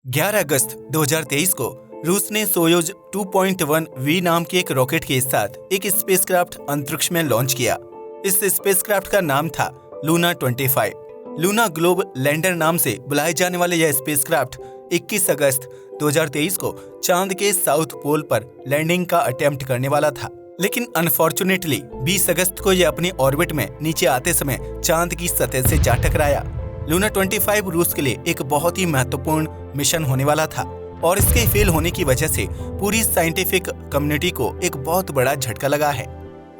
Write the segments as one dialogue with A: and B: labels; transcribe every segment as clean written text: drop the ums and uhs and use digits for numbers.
A: 11 अगस्त 2023 को रूस ने सोयूज 2.1V नाम के एक रॉकेट के साथ एक स्पेसक्राफ्ट अंतरिक्ष में लॉन्च किया। इस स्पेसक्राफ्ट का नाम था लूना 25। लूना ग्लोब लैंडर नाम से बुलाए जाने वाले यह स्पेसक्राफ्ट 21 अगस्त 2023 को चांद के साउथ पोल पर लैंडिंग का अटेम्प्ट करने वाला था, लेकिन अनफॉर्चुनेटली 20 अगस्त को यह अपनी ऑर्बिट में नीचे आते समय चांद की सतह से जा टकराया। लूना 25 रूस के लिए एक बहुत ही महत्वपूर्ण मिशन होने वाला था और इसके फेल होने की वजह से पूरी साइंटिफिक कम्युनिटी को एक बहुत बड़ा झटका लगा है।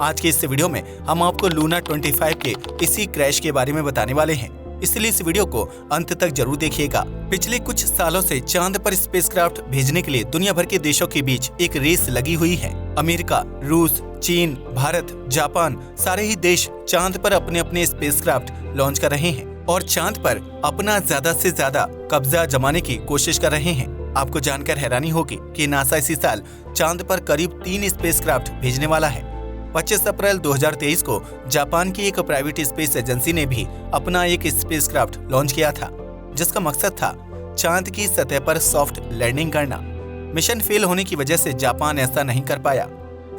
A: आज के इस वीडियो में हम आपको लूना 25 के इसी क्रैश के बारे में बताने वाले हैं, इसलिए इस वीडियो को अंत तक जरूर देखिएगा। पिछले कुछ सालों से चांद पर स्पेसक्राफ्ट भेजने के लिए दुनिया भर के देशों के बीच एक रेस लगी हुई है। अमेरिका, रूस, चीन, भारत, जापान सारे ही देश चांद पर अपने अपने स्पेसक्राफ्ट लॉन्च कर रहे हैं और चांद पर अपना ज्यादा से ज्यादा कब्जा जमाने की कोशिश कर रहे हैं। आपको जानकर हैरानी होगी कि नासा इसी साल चांद पर करीब 3 स्पेसक्राफ्ट भेजने वाला है। 25 अप्रैल 2023 को जापान की एक प्राइवेट स्पेस एजेंसी ने भी अपना एक स्पेसक्राफ्ट लॉन्च किया था, जिसका मकसद था चांद की सतह पर सॉफ्ट लैंडिंग करना। मिशन फेल होने की वजह से जापान ऐसा नहीं कर पाया।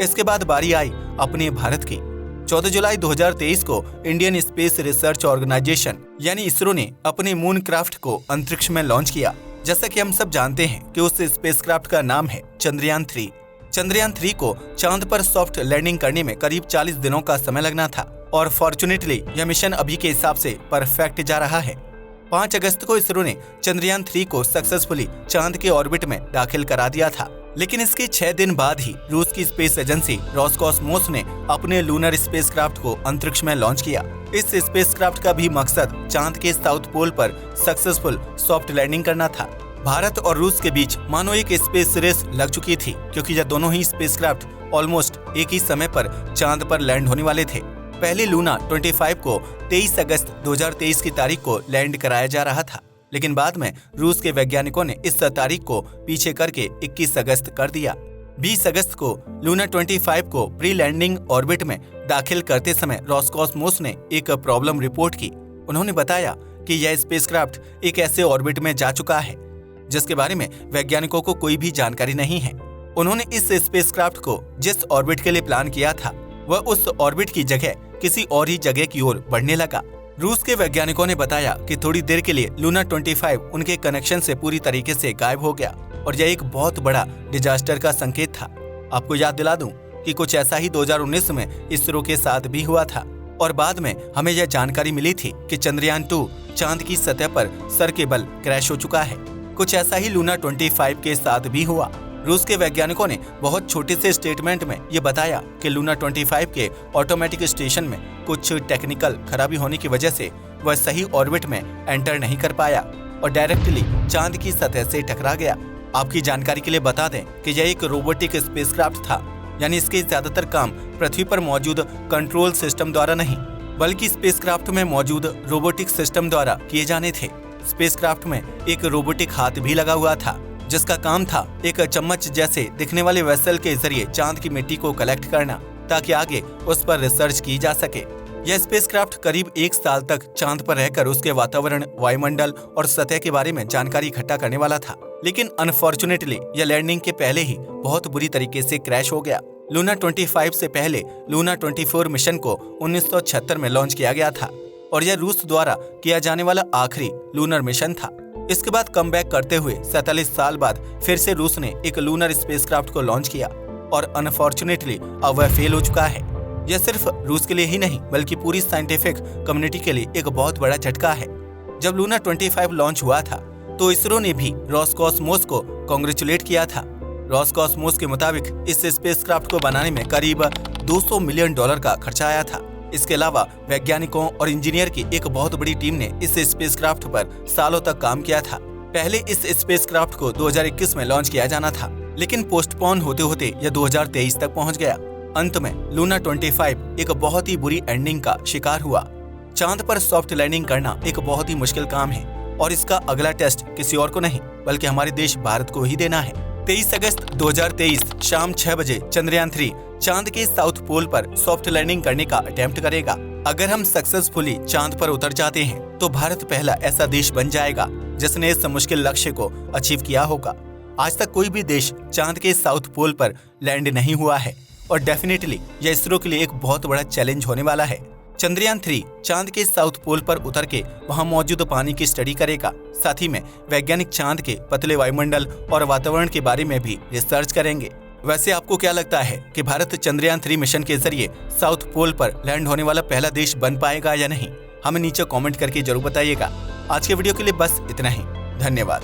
A: इसके बाद बारी आई अपने भारत की। 14 जुलाई 2023 को इंडियन स्पेस रिसर्च ऑर्गेनाइजेशन यानी इसरो ने अपने मून क्राफ्ट को अंतरिक्ष में लॉन्च किया। जैसा कि हम सब जानते हैं कि उस स्पेसक्राफ्ट का नाम है चंद्रयान 3। चंद्रयान 3 को चांद पर सॉफ्ट लैंडिंग करने में करीब 40 दिनों का समय लगना था और फॉर्चुनेटली यह मिशन अभी के हिसाब से परफेक्ट जा रहा है। 5 अगस्त को इसरो ने चंद्रयान 3 को सक्सेसफुली चांद के ऑर्बिट में दाखिल करा दिया था, लेकिन इसके 6 दिन बाद ही रूस की स्पेस एजेंसी रोसकॉस्मोस ने अपने लूनर स्पेसक्राफ्ट को अंतरिक्ष में लॉन्च किया। इस स्पेसक्राफ्ट का भी मकसद चांद के साउथ पोल पर सक्सेसफुल सॉफ्ट लैंडिंग करना था। भारत और रूस के बीच मानो एक स्पेस रेस लग चुकी थी, क्योंकि यह दोनों ही स्पेसक्राफ्ट ऑलमोस्ट एक ही समय पर चांद पर लैंड होने वाले थे। पहले लूना 25 को 23 अगस्त 2023 की तारीख को लैंड कराया जा रहा था, लेकिन बाद में रूस के वैज्ञानिकों ने इस तारीख को पीछे करके 21 अगस्त कर दिया। 20 अगस्त को लूना 25 को प्री लैंडिंग ऑर्बिट में दाखिल करते समय रोसकॉस्मोस ने एक प्रॉब्लम रिपोर्ट की। उन्होंने बताया कि यह स्पेसक्राफ्ट एक ऐसे ऑर्बिट में जा चुका है जिसके बारे में वैज्ञानिकों को कोई भी जानकारी नहीं है। उन्होंने इस स्पेसक्राफ्ट को जिस ऑर्बिट के लिए प्लान किया था वह उस ऑर्बिट की जगह किसी और ही जगह की ओर बढ़ने लगा। रूस के वैज्ञानिकों ने बताया कि थोड़ी देर के लिए लूना 25 उनके कनेक्शन से पूरी तरीके से गायब हो गया और यह एक बहुत बड़ा डिजास्टर का संकेत था। आपको याद दिला दूं कि कुछ ऐसा ही 2019 में इसरो के साथ भी हुआ था और बाद में हमें यह जानकारी मिली थी कि चंद्रयान 2 चांद की सतह पर सर के बल क्रैश हो चुका है। कुछ ऐसा ही लूना 25 के साथ भी हुआ। रूस के वैज्ञानिकों ने बहुत छोटे से स्टेटमेंट में ये बताया कि लूना 25 के ऑटोमेटिक स्टेशन में कुछ टेक्निकल खराबी होने की वजह से वह सही ऑर्बिट में एंटर नहीं कर पाया और डायरेक्टली चांद की सतह से टकरा गया। आपकी जानकारी के लिए बता दें कि यह एक रोबोटिक स्पेसक्राफ्ट था, यानी इसके ज्यादातर काम पृथ्वी पर मौजूद कंट्रोल सिस्टम द्वारा नहीं बल्कि स्पेसक्राफ्ट में मौजूद रोबोटिक सिस्टम द्वारा किए जाने थे। स्पेसक्राफ्ट में एक रोबोटिक हाथ भी लगा हुआ था, जिसका काम था एक चम्मच जैसे दिखने वाले वेसल के जरिए चांद की मिट्टी को कलेक्ट करना, ताकि आगे उस पर रिसर्च की जा सके। यह स्पेसक्राफ्ट करीब 1 साल तक चांद पर रहकर उसके वातावरण, वायुमंडल और सतह के बारे में जानकारी इकट्ठा करने वाला था, लेकिन अनफॉर्चुनेटली यह लैंडिंग के पहले ही बहुत बुरी तरीके से क्रैश हो गया। लूना 25 से पहले लूना 24 मिशन को 1976 में लॉन्च किया गया था और यह रूस द्वारा किया जाने वाला आखिरी लूनर मिशन था। इसके बाद कमबैक करते हुए 47 साल बाद फिर से रूस ने एक लूनर स्पेसक्राफ्ट को लॉन्च किया और अनफॉर्चुनेटली अब वह फेल हो चुका है। यह सिर्फ रूस के लिए ही नहीं बल्कि पूरी साइंटिफिक कम्युनिटी के लिए एक बहुत बड़ा झटका है। जब लूना 25 लॉन्च हुआ था तो इसरो ने भी रोसकॉस्मोस को कांग्रेचुलेट किया था। रोसकॉस्मोस के मुताबिक इस स्पेसक्राफ्ट को बनाने में करीब $200 मिलियन का खर्चा आया था। इसके अलावा वैज्ञानिकों और इंजीनियर की एक बहुत बड़ी टीम ने इस स्पेसक्राफ्ट पर सालों तक काम किया था। पहले इस स्पेसक्राफ्ट को 2021 में लॉन्च किया जाना था, लेकिन पोस्टपोन होते होते यह 2023 तक पहुंच गया। अंत में लूना 25 एक बहुत ही बुरी एंडिंग का शिकार हुआ। चांद पर सॉफ्ट लैंडिंग करना एक बहुत ही मुश्किल काम है और इसका अगला टेस्ट किसी और को नहीं बल्कि हमारे देश भारत को ही देना है। 23 अगस्त 2023 शाम 6 बजे चंद्रयान 3 चांद के साउथ पोल पर सॉफ्ट लैंडिंग करने का अटेम्प्ट करेगा। अगर हम सक्सेसफुली चांद पर उतर जाते हैं तो भारत पहला ऐसा देश बन जाएगा जिसने इस मुश्किल लक्ष्य को अचीव किया होगा। आज तक कोई भी देश चांद के साउथ पोल पर लैंड नहीं हुआ है और डेफिनेटली यह इसरो के लिए एक बहुत बड़ा चैलेंज होने वाला है। चंद्रयान 3 चांद के साउथ पोल पर उतर के वहां मौजूद पानी की स्टडी करेगा। साथ ही में वैज्ञानिक चांद के पतले वायुमंडल और वातावरण के बारे में भी रिसर्च करेंगे। वैसे आपको क्या लगता है कि भारत चंद्रयान 3 मिशन के जरिए साउथ पोल पर लैंड होने वाला पहला देश बन पाएगा या नहीं? हमें नीचे कमेंट करके जरूर बताइएगा। आज के वीडियो के लिए बस इतना ही। धन्यवाद।